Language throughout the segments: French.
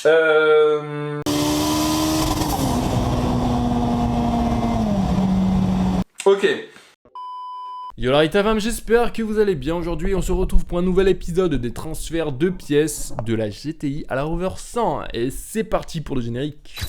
Ok. Yo la fam, j'espère que vous allez bien. Aujourd'hui on se retrouve pour un nouvel épisode des transferts de pièces de la GTI à la Rover 100. Et c'est parti pour le générique.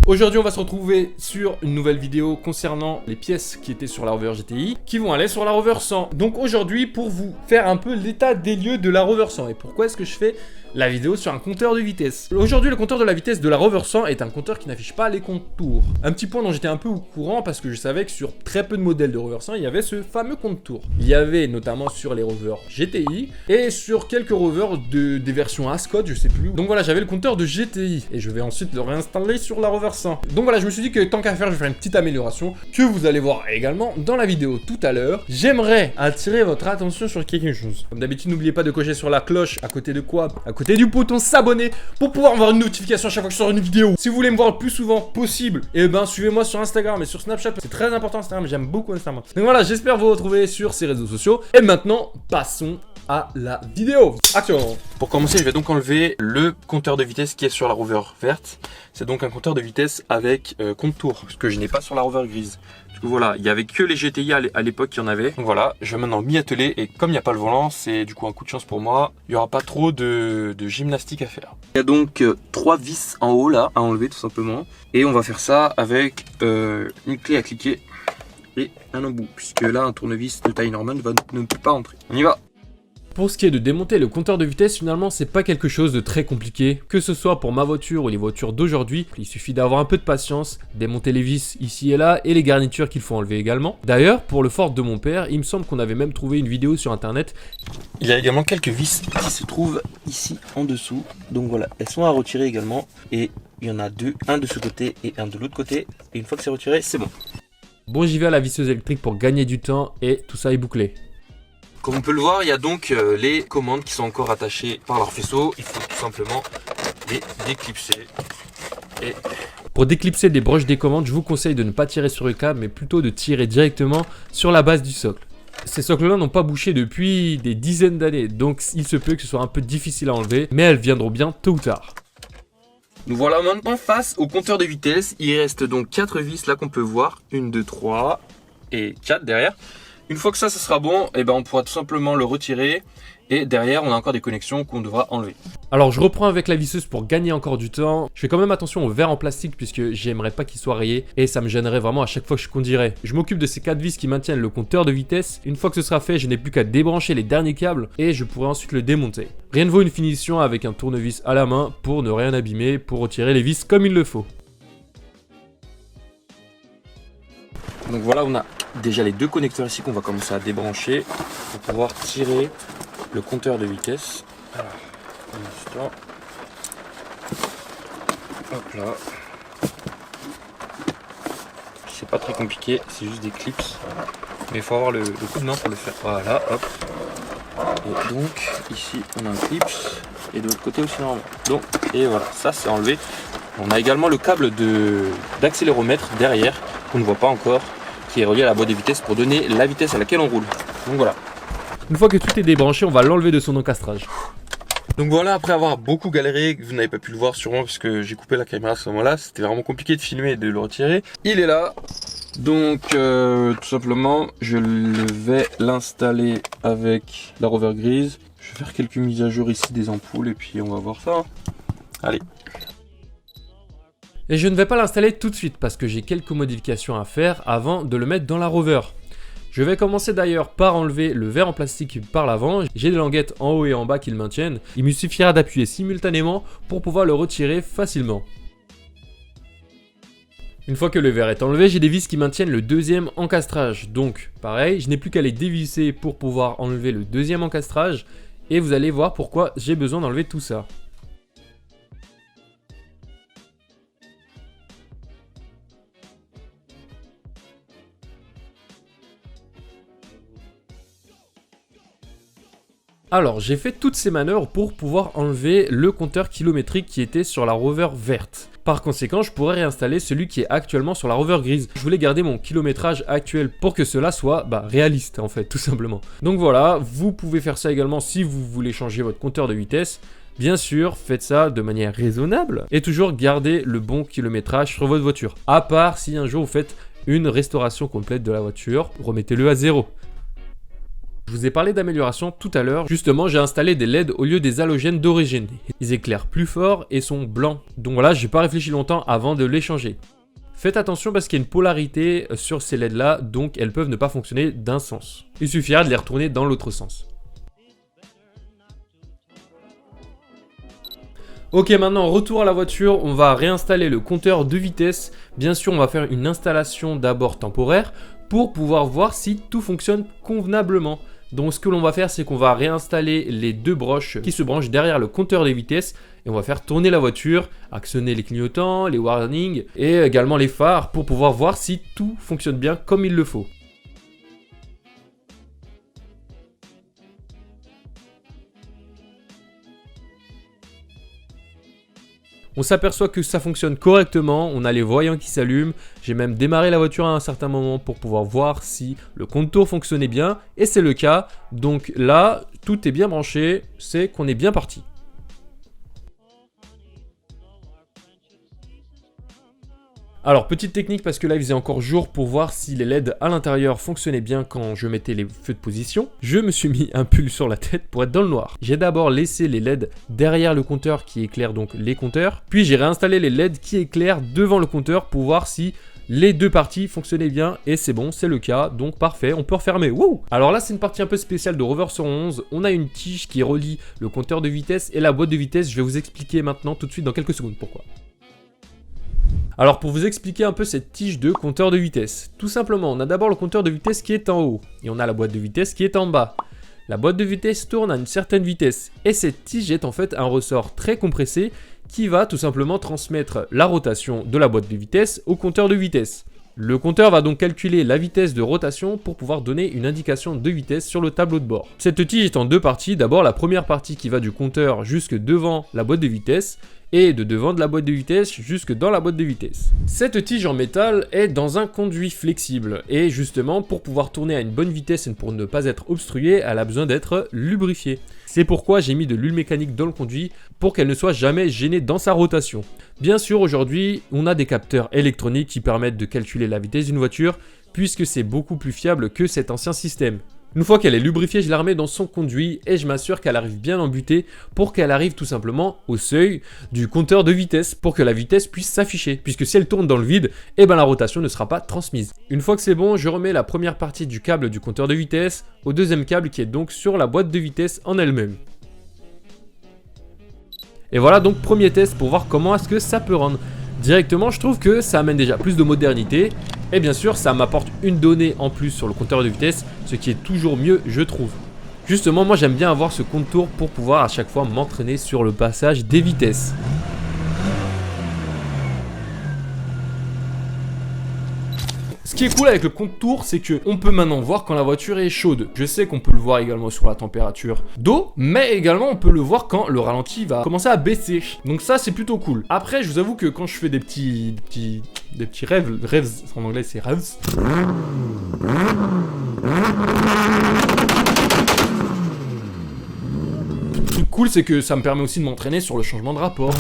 Aujourd'hui on va se retrouver sur une nouvelle vidéo concernant les pièces qui étaient sur la Rover GTI qui vont aller sur la Rover 100. Donc aujourd'hui pour vous faire un peu l'état des lieux de la Rover 100. Et pourquoi est-ce que je fais la vidéo sur un compteur de vitesse? Aujourd'hui le compteur de la vitesse de la Rover 100 est un compteur qui n'affiche pas les contours. Un petit point dont j'étais un peu au courant parce que je savais que sur très peu de modèles de Rover 100 il y avait ce fameux contour. Il y avait notamment sur les Rover GTI et sur quelques Rover des versions Ascot, je sais plus. Donc voilà, j'avais le compteur de GTI et je vais ensuite le réinstaller sur la Rover 100. Donc voilà, je me suis dit que tant qu'à faire, je vais faire une petite amélioration que vous allez voir également dans la vidéo tout à l'heure. J'aimerais attirer votre attention sur quelque chose. Comme d'habitude, n'oubliez pas de cocher sur la cloche à côté de quoi? À côté du bouton s'abonner pour pouvoir avoir une notification à chaque fois que je sors une vidéo. Si vous voulez me voir le plus souvent possible, et ben suivez-moi sur Instagram et sur Snapchat. C'est très important Instagram, j'aime beaucoup Instagram. Donc voilà, j'espère vous retrouver sur ces réseaux sociaux. Et maintenant, passons à la vidéo. Action. Pour commencer, je vais donc enlever le compteur de vitesse qui est sur la Rover verte. C'est donc un compteur de vitesse avec contour, ce que je n'ai pas sur la Rover grise. Parce que voilà, il n'y avait que les GTI à l'époque qui en avaient. Donc voilà, je vais maintenant m'y atteler et comme il n'y a pas le volant, c'est du coup un coup de chance pour moi. Il n'y aura pas trop de gymnastique à faire. Il y a donc 3 vis en haut là, à enlever tout simplement. Et on va faire ça avec une clé à cliquer et un embout. Puisque là, un tournevis de taille normale ne peut pas rentrer. On y va! Pour ce qui est de démonter le compteur de vitesse, finalement, c'est pas quelque chose de très compliqué. Que ce soit pour ma voiture ou les voitures d'aujourd'hui, il suffit d'avoir un peu de patience, démonter les vis ici et là et les garnitures qu'il faut enlever également. D'ailleurs, pour le Ford de mon père, il me semble qu'on avait même trouvé une vidéo sur internet. Il y a également quelques vis qui se trouvent ici en dessous. Donc voilà, elles sont à retirer également. Et il y en a deux, un de ce côté et un de l'autre côté. Et une fois que c'est retiré, c'est bon. Bon, j'y vais à la visseuse électrique pour gagner du temps et tout ça est bouclé. Comme on peut le voir, il y a donc les commandes qui sont encore attachées par leur faisceau. Il faut tout simplement les déclipser. Et pour déclipser des broches des commandes, je vous conseille de ne pas tirer sur le câble, mais plutôt de tirer directement sur la base du socle. Ces socles-là n'ont pas bouché depuis des dizaines d'années, donc il se peut que ce soit un peu difficile à enlever, mais elles viendront bien tôt ou tard. Nous voilà maintenant face au compteur de vitesse. Il reste donc 4 vis là qu'on peut voir. 1, 2, 3 et 4 derrière. Une fois que ça sera bon, et ben on pourra tout simplement le retirer. Et derrière, on a encore des connexions qu'on devra enlever. Alors je reprends avec la visseuse pour gagner encore du temps. Je fais quand même attention aux verres en plastique puisque j'aimerais pas qu'ils soient rayés. Et ça me gênerait vraiment à chaque fois que je conduirais. Je m'occupe de ces 4 vis qui maintiennent le compteur de vitesse. Une fois que ce sera fait, je n'ai plus qu'à débrancher les derniers câbles. Et je pourrai ensuite le démonter. Rien ne vaut une finition avec un tournevis à la main pour ne rien abîmer, pour retirer les vis comme il le faut. Donc voilà, on a déjà les 2 connecteurs ici qu'on va commencer à débrancher pour pouvoir tirer le compteur de vitesse. Alors, un instant. Hop là. C'est pas très compliqué, c'est juste des clips. Mais il faut avoir le coup de main pour le faire. Voilà, hop. Et donc, ici, on a un clip. Et de l'autre côté aussi, normalement. Donc, et voilà, ça c'est enlevé. On a également le câble d'accéléromètre derrière, qu'on ne voit pas encore, qui est relié à la boîte de vitesse pour donner la vitesse à laquelle on roule. Donc voilà. Une fois que tout est débranché, on va l'enlever de son encastrage. Donc voilà, après avoir beaucoup galéré, vous n'avez pas pu le voir sûrement parce que j'ai coupé la caméra à ce moment-là, c'était vraiment compliqué de filmer et de le retirer. Il est là. Donc tout simplement, je vais l'installer avec la Rover grise. Je vais faire quelques mises à jour ici des ampoules et puis on va voir ça. Allez. Et je ne vais pas l'installer tout de suite parce que j'ai quelques modifications à faire avant de le mettre dans la Rover. Je vais commencer d'ailleurs par enlever le verre en plastique par l'avant. J'ai des languettes en haut et en bas qui le maintiennent. Il me suffira d'appuyer simultanément pour pouvoir le retirer facilement. Une fois que le verre est enlevé, j'ai des vis qui maintiennent le deuxième encastrage. Donc pareil, je n'ai plus qu'à les dévisser pour pouvoir enlever le deuxième encastrage. Et vous allez voir pourquoi j'ai besoin d'enlever tout ça. Alors, j'ai fait toutes ces manœuvres pour pouvoir enlever le compteur kilométrique qui était sur la Rover verte. Par conséquent, je pourrais réinstaller celui qui est actuellement sur la Rover grise. Je voulais garder mon kilométrage actuel pour que cela soit réaliste en fait, tout simplement. Donc voilà, vous pouvez faire ça également si vous voulez changer votre compteur de vitesse. Bien sûr, faites ça de manière raisonnable et toujours gardez le bon kilométrage sur votre voiture. À part si un jour vous faites une restauration complète de la voiture, remettez-le à 0. Je vous ai parlé d'amélioration tout à l'heure. Justement, j'ai installé des LED au lieu des halogènes d'origine. Ils éclairent plus fort et sont blancs. Donc voilà, j'ai pas réfléchi longtemps avant de les changer. Faites attention parce qu'il y a une polarité sur ces LED là, donc elles peuvent ne pas fonctionner d'un sens. Il suffira de les retourner dans l'autre sens. Ok, maintenant retour à la voiture, on va réinstaller le compteur de vitesse. Bien sûr, on va faire une installation d'abord temporaire pour pouvoir voir si tout fonctionne convenablement. Donc ce que l'on va faire, c'est qu'on va réinstaller les deux broches qui se branchent derrière le compteur des vitesses et on va faire tourner la voiture, actionner les clignotants, les warnings et également les phares pour pouvoir voir si tout fonctionne bien comme il le faut. On s'aperçoit que ça fonctionne correctement, on a les voyants qui s'allument, j'ai même démarré la voiture à un certain moment pour pouvoir voir si le compte-tour fonctionnait bien, et c'est le cas, donc là, tout est bien branché, c'est qu'on est bien parti. Alors, petite technique parce que là il faisait encore jour pour voir si les LED à l'intérieur fonctionnaient bien quand je mettais les feux de position. Je me suis mis un pull sur la tête pour être dans le noir. J'ai d'abord laissé les LED derrière le compteur qui éclaire donc les compteurs. Puis j'ai réinstallé les LED qui éclairent devant le compteur pour voir si les deux parties fonctionnaient bien et c'est bon, c'est le cas, donc parfait, on peut refermer. Wouh! Alors là c'est une partie un peu spéciale de Rover 111, on a une tige qui relie le compteur de vitesse et la boîte de vitesse, je vais vous expliquer maintenant tout de suite dans quelques secondes pourquoi. Alors pour vous expliquer un peu cette tige de compteur de vitesse, tout simplement on a d'abord le compteur de vitesse qui est en haut et on a la boîte de vitesse qui est en bas. La boîte de vitesse tourne à une certaine vitesse et cette tige est en fait un ressort très compressé qui va tout simplement transmettre la rotation de la boîte de vitesse au compteur de vitesse. Le compteur va donc calculer la vitesse de rotation pour pouvoir donner une indication de vitesse sur le tableau de bord. Cette tige est en deux parties, d'abord la première partie qui va du compteur jusque devant la boîte de vitesse et de devant de la boîte de vitesse jusque dans la boîte de vitesse. Cette tige en métal est dans un conduit flexible et justement pour pouvoir tourner à une bonne vitesse et pour ne pas être obstruée, elle a besoin d'être lubrifiée. C'est pourquoi j'ai mis de l'huile mécanique dans le conduit pour qu'elle ne soit jamais gênée dans sa rotation. Bien sûr aujourd'hui on a des capteurs électroniques qui permettent de calculer la vitesse d'une voiture puisque c'est beaucoup plus fiable que cet ancien système. Une fois qu'elle est lubrifiée, je la remets dans son conduit et je m'assure qu'elle arrive bien embutée pour qu'elle arrive tout simplement au seuil du compteur de vitesse pour que la vitesse puisse s'afficher. Puisque si elle tourne dans le vide, eh ben la rotation ne sera pas transmise. Une fois que c'est bon, je remets la première partie du câble du compteur de vitesse au deuxième câble qui est donc sur la boîte de vitesse en elle-même. Et voilà donc premier test pour voir comment est-ce que ça peut rendre. Directement, je trouve que ça amène déjà plus de modernité. Et bien sûr, ça m'apporte une donnée en plus sur le compteur de vitesse, ce qui est toujours mieux, je trouve. Justement, moi j'aime bien avoir ce compte-tour pour pouvoir à chaque fois m'entraîner sur le passage des vitesses. Ce qui est cool avec le compte-tour, c'est qu'on peut maintenant voir quand la voiture est chaude. Je sais qu'on peut le voir également sur la température d'eau, mais également on peut le voir quand le ralenti va commencer à baisser. Donc ça, c'est plutôt cool. Après, je vous avoue que quand je fais des petits rêves en anglais c'est rêves. Le truc cool, c'est que ça me permet aussi de m'entraîner sur le changement de rapport.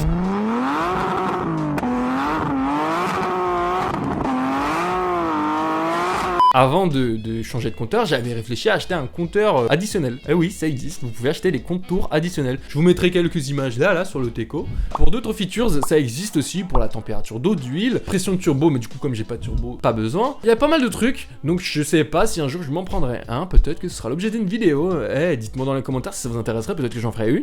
Avant de changer de compteur, j'avais réfléchi à acheter un compteur additionnel. Eh oui, ça existe, vous pouvez acheter des compte-tours additionnels. Je vous mettrai quelques images là sur le Teco. Pour d'autres features, ça existe aussi pour la température d'eau, d'huile, pression de turbo, mais du coup comme j'ai pas de turbo, pas besoin. Il y a pas mal de trucs, donc je sais pas si un jour je m'en prendrai un, peut-être que ce sera l'objet d'une vidéo. Dites-moi dans les commentaires si ça vous intéresserait, peut-être que j'en ferai une.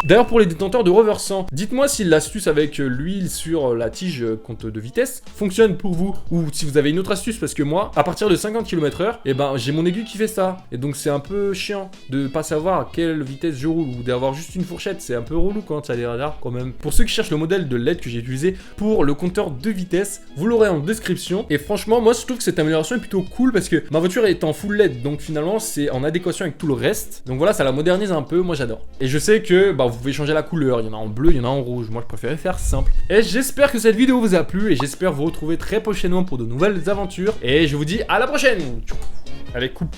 D'ailleurs pour les détenteurs de Rover 100, dites-moi si l'astuce avec l'huile sur la tige compte de vitesse fonctionne pour vous, ou si vous avez une autre astuce, parce que moi, à partir de 50 km/h, eh ben, j'ai mon aiguille qui fait ça, et donc c'est un peu chiant de pas savoir à quelle vitesse je roule, ou d'avoir juste une fourchette, c'est un peu relou quand ça a des radars quand même. Pour ceux qui cherchent le modèle de LED que j'ai utilisé pour le compteur de vitesse, vous l'aurez en description, et franchement moi je trouve que cette amélioration est plutôt cool, parce que ma voiture est en full LED, donc finalement c'est en adéquation avec tout le reste, donc voilà, ça la modernise un peu, moi j'adore. Et je sais que vous pouvez changer la couleur, il y en a en bleu, il y en a en rouge, moi je préférais faire simple. Et j'espère que cette vidéo vous a plu et j'espère vous retrouver très prochainement pour de nouvelles aventures. Et je vous dis à la prochaine. Allez, coupe.